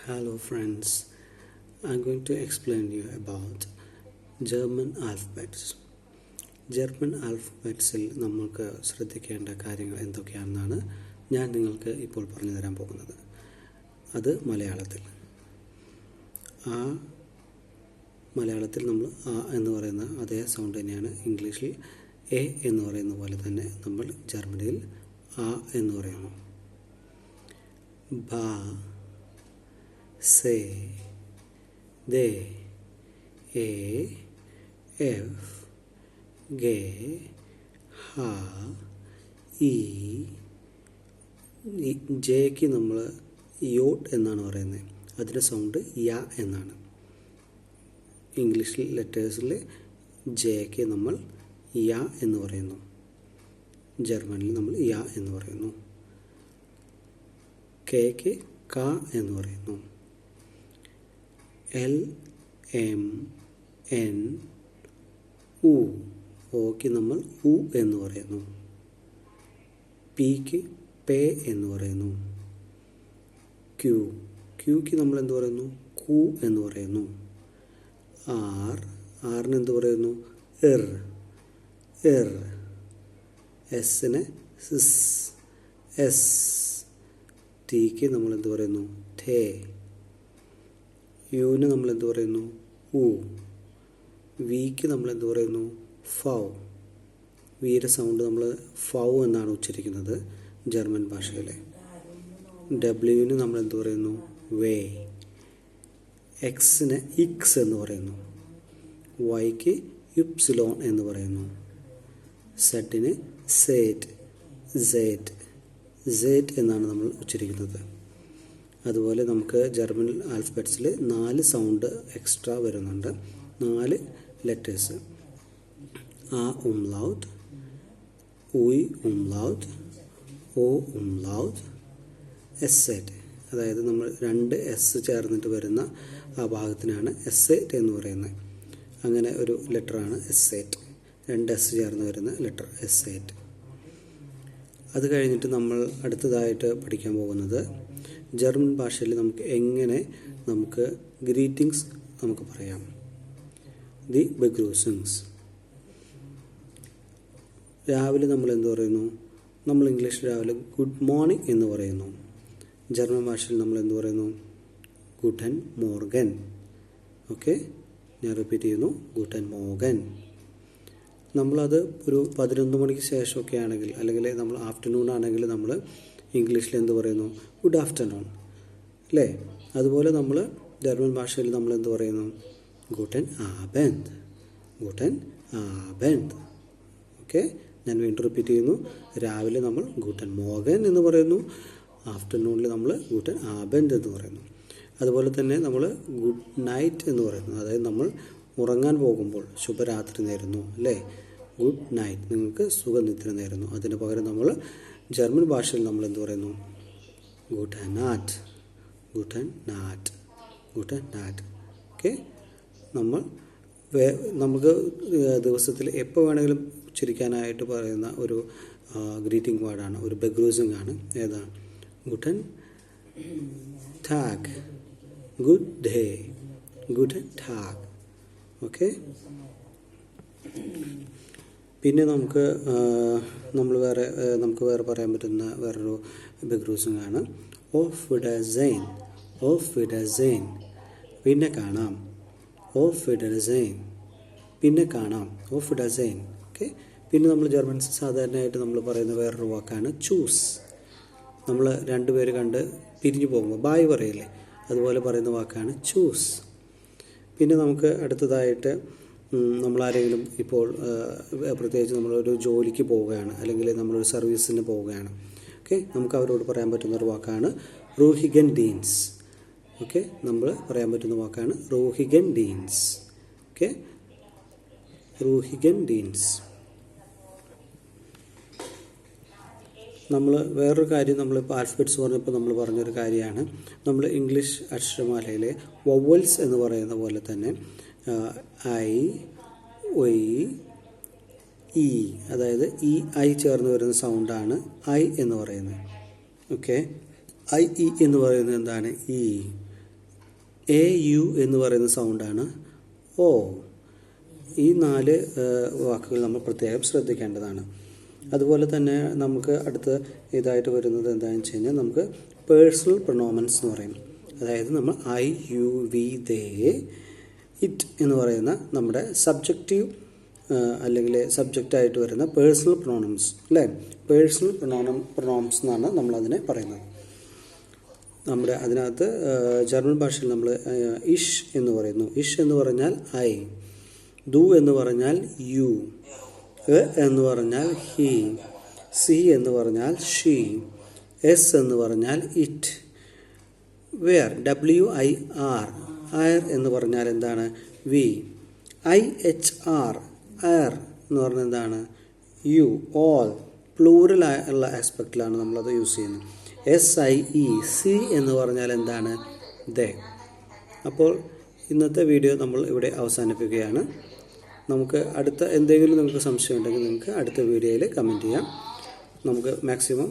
Hello friends, I'm going to explain you about German alphabets. German ആൽഫബറ്റ്സിൽ നമുക്ക് ശ്രദ്ധിക്കേണ്ട കാര്യങ്ങൾ എന്തൊക്കെയാണെന്നാണ് ഞാൻ നിങ്ങൾക്ക് ഇപ്പോൾ പറഞ്ഞു തരാൻ പോകുന്നത്. അത് മലയാളത്തിൽ. മലയാളത്തിൽ നമ്മൾ ആ എന്ന് പറയുന്ന അതേ സൗണ്ട് തന്നെയാണ് ഇംഗ്ലീഷിൽ എ എന്ന് പറയുന്ന പോലെ തന്നെ നമ്മൾ ജർമ്മനിയിൽ ആ എന്ന് പറയുന്നു. ബ, സെ, ദേ, എ, എഫ്, ഗെ, ഹ, ഇ, ജെക്ക് നമ്മൾ യോട്ട് എന്നാണ് പറയുന്നത്. അതിൻ്റെ സൗണ്ട് യ എന്നാണ്. ഇംഗ്ലീഷിൽ ലെറ്റേഴ്സിൽ ജെക്ക് നമ്മൾ യ എന്ന് പറയുന്നു. ജർമ്മനിൽ നമ്മൾ യ എന്ന് പറയുന്നു. കെക്ക് ക എന്ന് പറയുന്നു. എൽ, എം, എൻ, ഉ, ഓക്ക് നമ്മൾ ഉ എന്ന് പറയുന്നു. പിക്ക് പേ എന്ന് പറയുന്നു. ക്യൂ, ക്യൂക്ക് നമ്മൾ എന്ത് പറയുന്നു? കു എന്ന് പറയുന്നു. ആർ, ആറിന് എന്ത് പറയുന്നു? എർ, എർ. എസിന് സിസ്, എസ്. ടിക്ക് നമ്മൾ എന്ത് പറയുന്നു? ഥേ. യുവിന് നമ്മൾ എന്ത് പറയുന്നു? ഉ. വിക്ക് നമ്മൾ എന്ത് പറയുന്നു? ഫൗ. വിയുടെ സൗണ്ട് നമ്മൾ ഫൗ എന്നാണ് ഉച്ചരിക്കുന്നത് ജർമ്മൻ ഭാഷയിലെ. ഡബ്ല്യുവിന് നമ്മൾ എന്ത് പറയുന്നു? വേ. എക്സിന് ഇക്സ് എന്ന് പറയുന്നു. വൈക്ക് യുപ്സിലോൺ എന്ന് പറയുന്നു. സെഡിന് സേറ്റ്, സേറ്റ്, സേറ്റ് എന്നാണ് നമ്മൾ ഉച്ചരിക്കുന്നത്. അതുപോലെ നമുക്ക് ജർമ്മൻ ആൽഫബറ്റ്സിൽ 4 സൗണ്ട് എക്സ്ട്രാ വരുന്നുണ്ട്. 4 ലെറ്റേഴ്സ്. ആ ഉംലൗട്ട്, ഉയ് ഉംലൗട്ട്, ഓ ഉംലൗട്ട്, എസ്സേറ്റ്. അതായത് നമ്മൾ 2 എസ് ചേർന്നിട്ട് വരുന്ന ആ ഭാഗത്തിനാണ് എസ്സേറ്റ് എന്ന് പറയുന്നത്. അങ്ങനെ ഒരു ലെറ്ററാണ് എസ്സേറ്റ്. 2 എസ് ചേർന്ന് വരുന്ന ലെറ്റർ എസ്സേറ്റ്. അത് കഴിഞ്ഞിട്ട് നമ്മൾ അടുത്തതായിട്ട് പഠിക്കാൻ പോകുന്നത് ജർമ്മൻ ഭാഷയിൽ നമുക്ക് എങ്ങനെ നമുക്ക് ഗ്രീറ്റിംഗ്സ് നമുക്ക് പറയാം. ദി ബെഗ്രൂസിങ്സ്. രാവിലെ നമ്മൾ എന്ത് പറയുന്നു? നമ്മൾ ഇംഗ്ലീഷിൽ രാവിലെ ഗുഡ് മോർണിംഗ് എന്ന് പറയുന്നു. ജർമ്മൻ ഭാഷയിൽ നമ്മൾ എന്ത് പറയുന്നു? Guten Morgan. ഓക്കെ, ഞാൻ റിപ്പീറ്റ് ചെയ്യുന്നു, ഗുട്ടൻ മോർഗൻ. നമ്മളത് ഒരു 11 മണിക്ക് ശേഷമൊക്കെ ആണെങ്കിൽ, അല്ലെങ്കിൽ നമ്മൾ ആഫ്റ്റർനൂൺ ആണെങ്കിൽ നമ്മൾ ഇംഗ്ലീഷിൽ എന്ത് പറയുന്നു? ഗുഡ് ആഫ്റ്റർനൂൺ അല്ലേ? അതുപോലെ നമ്മൾ ജർമ്മൻ ഭാഷയിൽ നമ്മൾ എന്ത് പറയുന്നു? ഗുട്ടൻ ആബെൻഡ്, ഗുട്ടൻ ആബെൻഡ്. ഓക്കെ, ഞാൻ വീണ്ടും റിപ്പീറ്റ് ചെയ്യുന്നു. രാവിലെ നമ്മൾ ഗുട്ടൻ മോർഗൻ എന്ന് പറയുന്നു. ആഫ്റ്റർനൂണിൽ നമ്മൾ ഗുട്ടൻ ആബെൻഡ് എന്ന് പറയുന്നു. അതുപോലെ തന്നെ നമ്മൾ ഗുഡ് നൈറ്റ് എന്ന് പറയുന്നു. അതായത് നമ്മൾ ഉറങ്ങാൻ പോകുമ്പോൾ ശുഭരാത്രി നേരുന്നു അല്ലേ? ഗുഡ് നൈറ്റ്, നിങ്ങൾക്ക് സുഖനിദ്ര നേരുന്നു. അതിന് പകരം നമ്മൾ ജർമ്മൻ ഭാഷയിൽ നമ്മൾ എന്ത് പറയുന്നു? ഗുട്ടൻ നാറ്റ്, ഗുട്ടൻ നാറ്റ്, ഗുട്ടൻ നാറ്റ്. ഓക്കെ, നമുക്ക് ദിവസത്തിൽ എപ്പോൾ വേണമെങ്കിലും ഉച്ചരിക്കാനായിട്ട് പറയുന്ന ഒരു ഗ്രീറ്റിംഗ് വേർഡാണ്, ഒരു ബെഗ്രൂസിംഗ് ആണ്. ഏതാണ്? Guten tag, good day, Guten tag. Okay, പിന്നെ നമുക്ക് വേറെ പറയാൻ പറ്റുന്ന വേറൊരു ബെഗ്രൂസിംഗ് ആണ് ഓഫ് വിഡസൈൻ, ഓഫ് വിഡസൈൻ. പിന്നെ കാണാം, ഓഫ് വിഡസൈൻ. പിന്നെ കാണാം, ഓഫ് വിഡസൈൻ. ഓക്കെ, പിന്നെ നമ്മൾ ജർമ്മൻസ് സാധാരണയായിട്ട് നമ്മൾ പറയുന്ന വേറൊരു വാക്കാണ് ചൂസ്. നമ്മൾ 2 പേര് കണ്ട് പിരിഞ്ഞു പോകുമ്പോൾ ബായ് പറയില്ലേ, അതുപോലെ പറയുന്ന വാക്കാണ് ചൂസ്. പിന്നെ നമുക്ക് അടുത്തതായിട്ട് നമ്മളാരെങ്കിലും ഇപ്പോൾ പ്രത്യേകിച്ച് നമ്മളൊരു ജോലിക്ക് പോവുകയാണ്, അല്ലെങ്കിൽ നമ്മളൊരു സർവീസിന് പോവുകയാണ്. ഓക്കെ, നമുക്ക് അവരോട് പറയാൻ പറ്റുന്നൊരു വാക്കാണ് റൂഹിഗൻ ഡീൻസ്. ഓക്കെ, നമ്മൾ പറയാൻ പറ്റുന്ന വാക്കാണ് റൂഹിഗൻ ഡീൻസ്. ഓക്കെ, റൂഹിഗൻ ഡീൻസ്. നമ്മൾ വേറൊരു കാര്യം, നമ്മളിപ്പോൾ ആൽഫബറ്റ്സ് പറഞ്ഞപ്പോൾ നമ്മൾ പറഞ്ഞൊരു കാര്യമാണ്, നമ്മൾ ഇംഗ്ലീഷ് അക്ഷരമാലയിലെ വവൽസ് എന്ന് പറയുന്ന പോലെ തന്നെ ഐ, ഒയ്, ഇ, അതായത് ഈ ഐ ചേർന്ന് വരുന്ന സൗണ്ടാണ് ഐ എന്ന് പറയുന്നത്. ഓക്കെ, ഐ ഇ എന്ന് പറയുന്നത് എന്താണ്? ഇ. AU എന്ന് പറയുന്ന സൗണ്ടാണ് ഓ. ഈ 4 വാക്കുകൾ നമ്മൾ പ്രത്യേകം ശ്രദ്ധിക്കേണ്ടതാണ്. അതുപോലെ തന്നെ നമുക്ക് അടുത്ത ഇതായിട്ട് വരുന്നത് എന്താണെന്ന് വെച്ച് കഴിഞ്ഞാൽ നമുക്ക് പേഴ്സണൽ പ്രൊണോമൻസ് എന്ന് പറയും. അതായത് നമ്മൾ I, you, we, they, it എന്ന് പറയുന്ന നമ്മുടെ സബ്ജക്റ്റീവ് അല്ലെങ്കിൽ സബ്ജക്റ്റായിട്ട് വരുന്ന പേഴ്സണൽ പ്രൊണോംസ് അല്ലേ. പേഴ്സണൽ പ്രൊണോംസ് എന്നാണ് നമ്മളതിനെ പറയുന്നത്. നമ്മുടെ അതിനകത്ത് ജർമ്മൻ ഭാഷയിൽ നമ്മൾ ഇഷ് എന്ന് പറയുന്നു. ഇഷ് എന്ന് പറഞ്ഞാൽ ഐ, ദു എന്ന് പറഞ്ഞാൽ യു, എന്ന് പറഞ്ഞാൽ ഹി, സി എന്ന് പറഞ്ഞാൽ ഷീ, എസ് എന്ന് പറഞ്ഞാൽ ഇറ്റ്, വെയർ WIR, ആർ എന്ന് പറഞ്ഞാൽ എന്താണ് വി, IHR, ആർ എന്ന് പറഞ്ഞാൽ എന്താണ് യു, ഓൾ, പ്ലൂറൽ ഉള്ള ആസ്പെക്റ്റിലാണ് നമ്മളത് യൂസ് ചെയ്യുന്നത്. SIE, സി എന്ന് പറഞ്ഞാൽ എന്താണ് ദേ. അപ്പോൾ ഇന്നത്തെ വീഡിയോ നമ്മൾ ഇവിടെ അവസാനിപ്പിക്കുകയാണ്. നമുക്ക് അടുത്ത എന്തെങ്കിലും നിങ്ങൾക്ക് സംശയം ഉണ്ടെങ്കിൽ നിങ്ങൾക്ക് അടുത്ത വീഡിയോയിൽ കമൻറ്റ് ചെയ്യാം. നമുക്ക് മാക്സിമം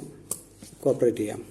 കോപ്പറേറ്റ് ചെയ്യാം.